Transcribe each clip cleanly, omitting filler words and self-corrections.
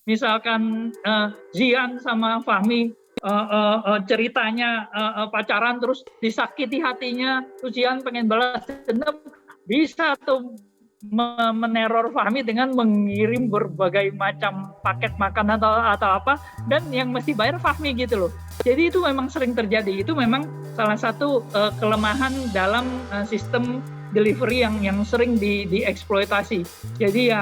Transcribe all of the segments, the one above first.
misalkan Zian sama Fahmi ceritanya pacaran terus disakiti hatinya, terus Zian pengen balas dendam, bisa tuh meneror Fahmi dengan mengirim berbagai macam paket makanan atau apa, dan yang mesti bayar Fahmi gitu loh. Jadi itu memang sering terjadi. Itu memang salah satu kelemahan dalam sistem delivery yang sering dieksploitasi. Jadi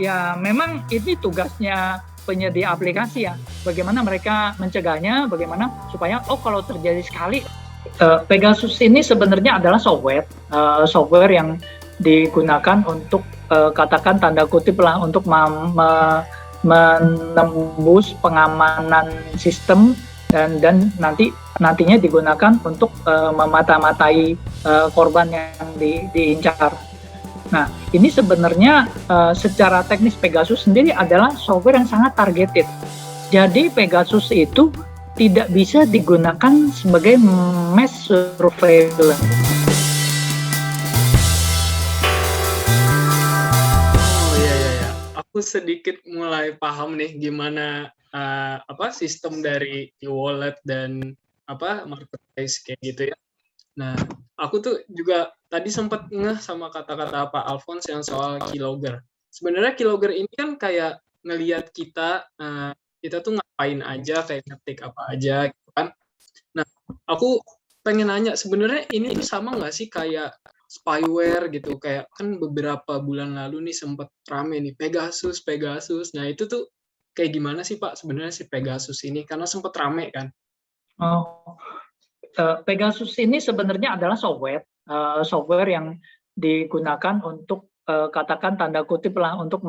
ya memang ini tugasnya penyedia aplikasi ya. Bagaimana mereka mencegahnya, bagaimana supaya kalau terjadi sekali. Pegasus ini sebenarnya adalah software yang digunakan untuk katakan tanda kutip lah untuk menembus pengamanan sistem dan nantinya digunakan untuk memata-matai korban yang diincar. Nah, ini sebenarnya secara teknis Pegasus sendiri adalah software yang sangat targeted. Jadi Pegasus itu tidak bisa digunakan sebagai mass surveillance. Oh iya iya ya. Aku sedikit mulai paham nih gimana sistem dari e-wallet dan marketplace kayak gitu ya. Nah, aku tuh juga tadi sempat ngeh sama kata-kata Pak Alphonse yang soal keylogger. Sebenarnya keylogger ini kan kayak ngelihat kita tuh ngapain aja, kayak ngetik apa aja gitu kan. Nah, aku pengen nanya, sebenarnya ini tuh sama nggak sih kayak spyware gitu? Kayak kan beberapa bulan lalu nih sempat rame nih, Pegasus. Nah, itu tuh kayak gimana sih Pak sebenarnya si Pegasus ini? Karena sempat rame kan. Pegasus ini sebenarnya adalah software yang digunakan untuk katakan tanda kutip lah untuk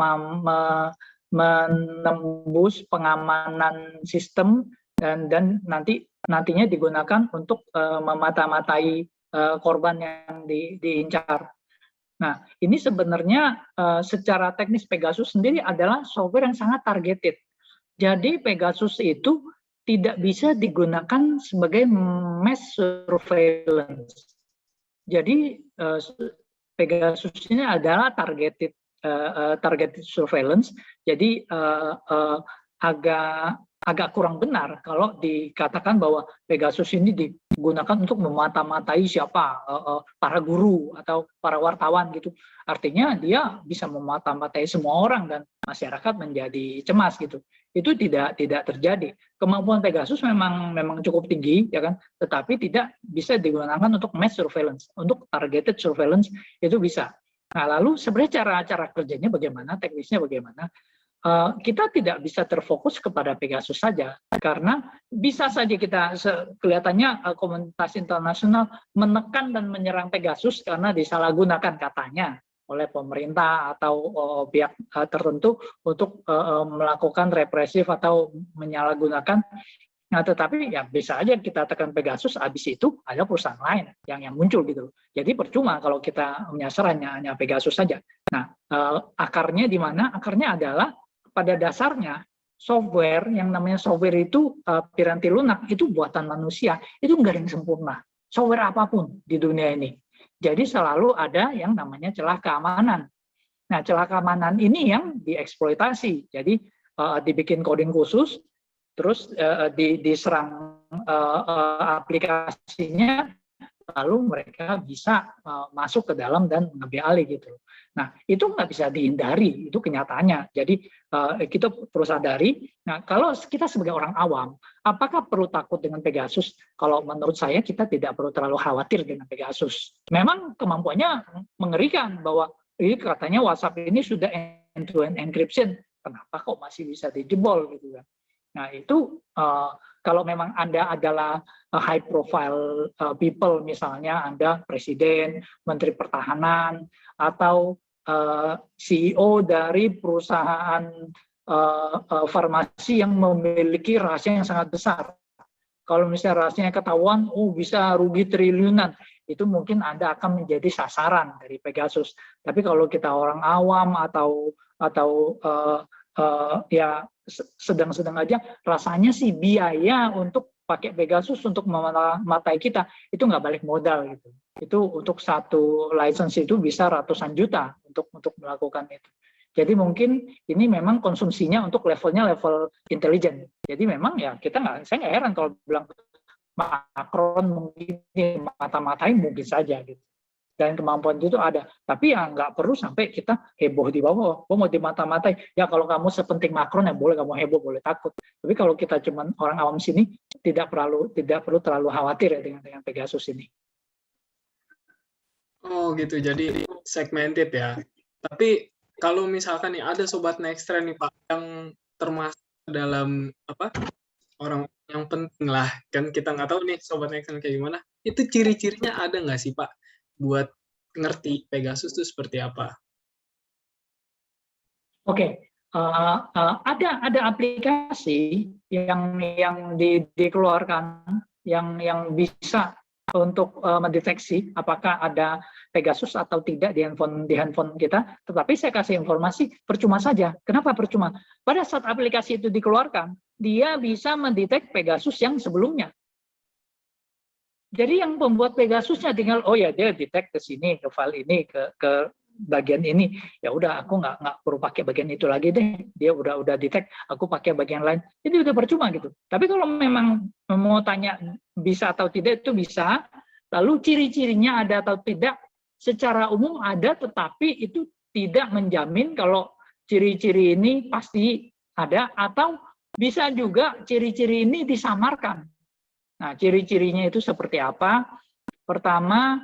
menembus pengamanan sistem dan nantinya digunakan untuk memata-matai korban yang diincar. Nah, ini sebenarnya secara teknis Pegasus sendiri adalah software yang sangat targeted. Jadi Pegasus itu tidak bisa digunakan sebagai mass surveillance. Jadi Pegasus ini adalah targeted surveillance. Jadi agak kurang benar kalau dikatakan bahwa Pegasus ini digunakan untuk memata-matai siapa para guru atau para wartawan gitu. Artinya dia bisa memata-matai semua orang dan masyarakat menjadi cemas gitu. Itu tidak terjadi. Kemampuan Pegasus memang cukup tinggi ya kan, tetapi tidak bisa digunakan untuk mass surveillance. Untuk targeted surveillance itu bisa. Nah, lalu sebenarnya cara kerjanya bagaimana, teknisnya bagaimana? Kita tidak bisa terfokus kepada Pegasus saja, karena bisa saja kita kelihatannya komunitas internasional menekan dan menyerang Pegasus karena disalahgunakan katanya oleh pemerintah atau pihak tertentu untuk melakukan represif atau menyalahgunakan. Nah, tetapi ya bisa aja kita tekan Pegasus, habis itu ada perusahaan lain yang muncul gitu. Jadi percuma kalau kita menyasar hanya Pegasus saja. Nah, akarnya di mana? Akarnya adalah pada dasarnya software yang namanya software itu Piranti Lunak itu buatan manusia, itu nggak ada yang sempurna. Software apapun di dunia ini. Jadi selalu ada yang namanya celah keamanan. Nah, celah keamanan ini yang dieksploitasi. Jadi dibikin coding khusus, terus diserang aplikasinya, lalu mereka bisa masuk ke dalam dan mengambil alih gitu. Nah, itu nggak bisa dihindari, itu kenyataannya. Jadi kita perlu sadari. Nah, kalau kita sebagai orang awam, apakah perlu takut dengan Pegasus? Kalau menurut saya kita tidak perlu terlalu khawatir dengan Pegasus. Memang kemampuannya mengerikan bahwa ini katanya WhatsApp ini sudah end-to-end encryption. Kenapa kok masih bisa dijebol gitu kan? Nah, itu kalau memang Anda adalah high profile people, misalnya Anda presiden, menteri pertahanan, atau CEO dari perusahaan farmasi yang memiliki rahasia yang sangat besar. Kalau misalnya rahasianya ketahuan, bisa rugi triliunan. Itu mungkin Anda akan menjadi sasaran dari Pegasus. Tapi kalau kita orang awam atau ya sedang-sedang aja, rasanya sih biaya untuk pakai Pegasus untuk mematai kita itu nggak balik modal gitu. Itu untuk satu license itu bisa ratusan juta untuk melakukan itu. Jadi mungkin ini memang konsumsinya untuk levelnya level intelijen. Jadi memang ya saya nggak heran kalau bilang Macron mungkin mata-matain mungkin saja gitu. Dan kemampuan itu ada. Tapi ya nggak perlu sampai kita heboh di bawah. Oh, mau dimata-matai. Ya kalau kamu sepenting Macron ya boleh kamu heboh, boleh takut. Tapi kalau kita cuman orang awam sini tidak perlu terlalu khawatir ya dengan Pegasus ini. Oh gitu, jadi segmented ya. Tapi kalau misalkan nih ada sobat Nexttrend nih Pak yang termasuk dalam orang yang penting lah, kan kita nggak tahu nih sobat Nexttrend kayak gimana. Itu ciri-cirinya ada nggak sih Pak buat ngerti Pegasus itu seperti apa? Oke, ada aplikasi yang dikeluarkan yang bisa untuk mendeteksi apakah ada Pegasus atau tidak di handphone kita. Tetapi saya kasih informasi percuma saja. Kenapa percuma? Pada saat aplikasi itu dikeluarkan, dia bisa mendetek Pegasus yang sebelumnya. Jadi yang pembuat Pegasusnya tinggal dia detect ke sini, ke file ini, ke bagian ini. Ya udah, aku nggak perlu pakai bagian itu lagi deh. Dia udah detect, aku pakai bagian lain. Jadi udah percuma gitu. Tapi kalau memang mau tanya bisa atau tidak, itu bisa. Lalu ciri-cirinya ada atau tidak, secara umum ada, tetapi itu tidak menjamin kalau ciri-ciri ini pasti ada, atau bisa juga ciri-ciri ini disamarkan. Nah, ciri-cirinya itu seperti apa? Pertama,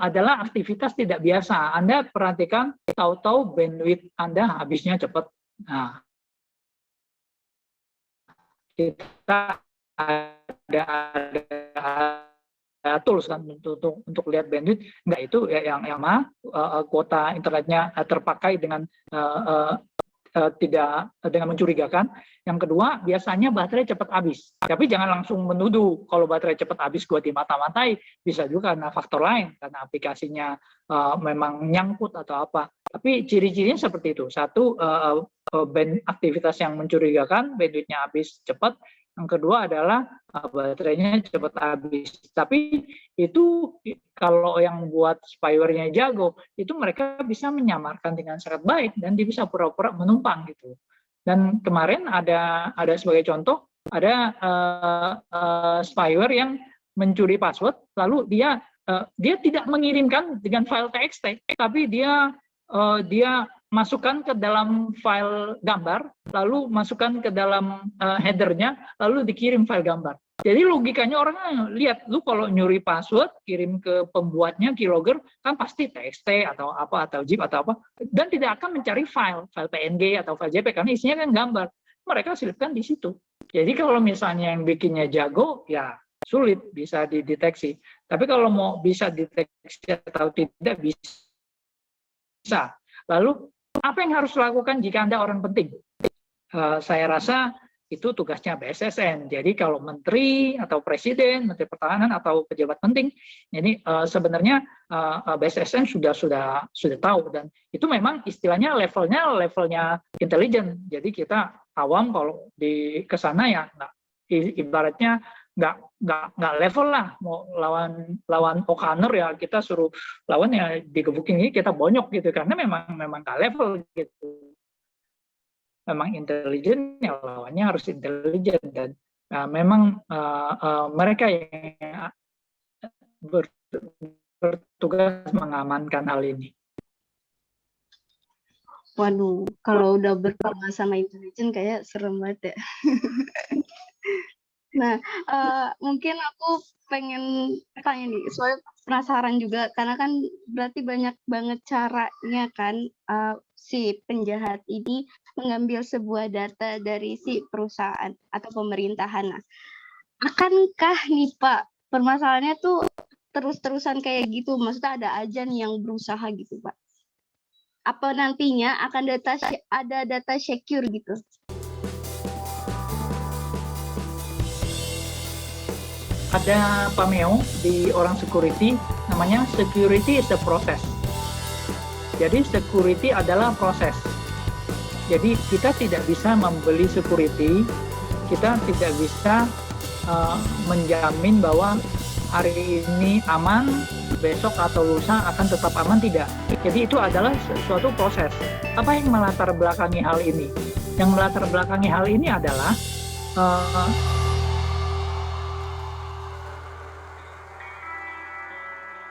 adalah aktivitas tidak biasa. Anda perhatikan, tahu-tahu bandwidth Anda habisnya cepat. Nah, kita ada tools kan untuk lihat bandwidth. Enggak, itu yang kuota internetnya terpakai dengan tidak dengan mencurigakan. Yang kedua, biasanya baterai cepat habis. Tapi jangan langsung menuduh kalau baterai cepat habis gua dimata-matai. Bisa juga karena faktor lain, karena aplikasinya memang nyangkut atau apa. Tapi ciri-cirinya seperti itu. Satu, aktivitas yang mencurigakan, bandwidth-nya habis cepat. Yang kedua adalah baterainya cepat habis. Tapi itu kalau yang buat spyware-nya jago, itu mereka bisa menyamarkan dengan sangat baik dan dia bisa pura-pura menumpang gitu. Dan kemarin ada sebagai contoh, ada spyware yang mencuri password, lalu dia tidak mengirimkan dengan file TXT, tapi dia masukkan ke dalam file gambar, lalu masukkan ke dalam header-nya, lalu dikirim file gambar. Jadi logikanya orang lihat, lu kalau nyuri password, kirim ke pembuatnya, keylogger, kan pasti TXT atau apa, atau zip atau apa, dan tidak akan mencari file PNG atau file JPEG, karena isinya kan gambar. Mereka selipkan di situ. Jadi kalau misalnya yang bikinnya jago, ya sulit bisa dideteksi. Tapi kalau mau bisa deteksi atau tidak, bisa. Lalu, apa yang harus dilakukan jika Anda orang penting? Saya rasa itu tugasnya BSSN. Jadi kalau menteri atau presiden, menteri pertahanan atau pejabat penting, ini sebenarnya BSSN sudah tahu, dan itu memang istilahnya levelnya intelijen. Jadi kita awam kalau di kesana ya ibaratnya nggak level lah. Mau lawan O'Connor ya kita suruh lawan ya digebukin ini kita bonyok gitu, karena memang nggak level gitu. Memang intelijen ya lawannya harus intelijen, dan memang mereka yang bertugas mengamankan hal ini. Waduh, kalau udah berpengalaman sama intelijen kayak serem banget ya. Nah, mungkin aku pengen tanya nih, soalnya penasaran juga, karena kan berarti banyak banget caranya kan si penjahat ini mengambil sebuah data dari si perusahaan atau pemerintahan. Nah, akankah nih Pak, permasalahannya tuh terus-terusan kayak gitu, maksudnya ada aja nih yang berusaha gitu Pak? Apa nantinya akan ada data secure gitu? Ada pameo di orang security, namanya security is a process. Jadi security adalah proses. Jadi kita tidak bisa membeli security, kita tidak bisa menjamin bahwa hari ini aman, besok atau lusa akan tetap aman, tidak. Jadi itu adalah suatu proses. Apa yang melatar belakangi hal ini? Yang melatar belakangi hal ini adalah